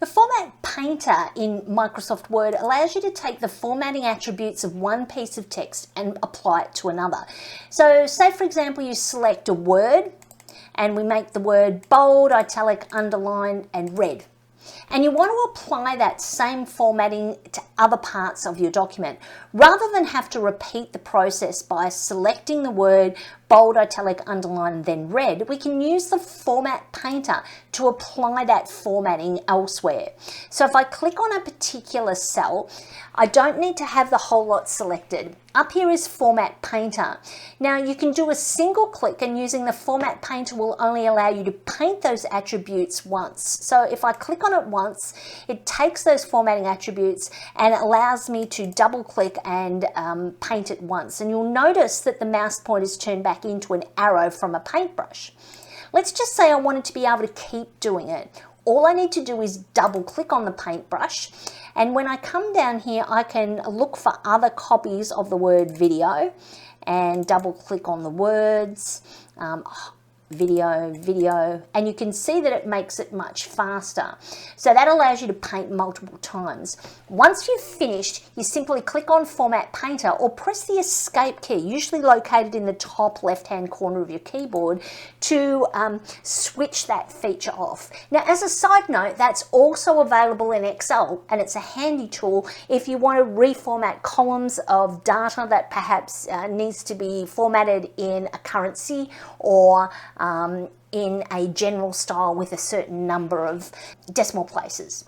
The Format Painter in Microsoft Word allows you to take the formatting attributes of one piece of text and apply it to another. So say for example you select a word and we make the word bold, italic, underline and red. And you want to apply that same formatting to other parts of your document. Rather than have to repeat the process by selecting the word bold, italic, underline, and then red, we can use the Format Painter to apply that formatting elsewhere. So if I click on a particular cell, I don't need to have the whole lot selected. Up here is Format Painter. Now you can do a single click, and using the Format Painter will only allow you to paint those attributes once. So if I click on it once, it takes those formatting attributes and it allows me to double click and paint it once. And you'll notice that the mouse point is turned back into an arrow from a paintbrush. Let's just say I wanted to be able to keep doing it. All I need to do is double click on the paintbrush, and when I come down here I can look for other copies of the word video and double click on the words, video, and you can see that it makes it much faster. So that allows you to paint multiple times. Once you've finished, you simply click on Format Painter or press the Escape key, usually located in the top left-hand corner of your keyboard, to switch that feature off. Now, as a side note, that's also available in Excel, and it's a handy tool if you want to reformat columns of data that perhaps needs to be formatted in a currency or in a general style with a certain number of decimal places.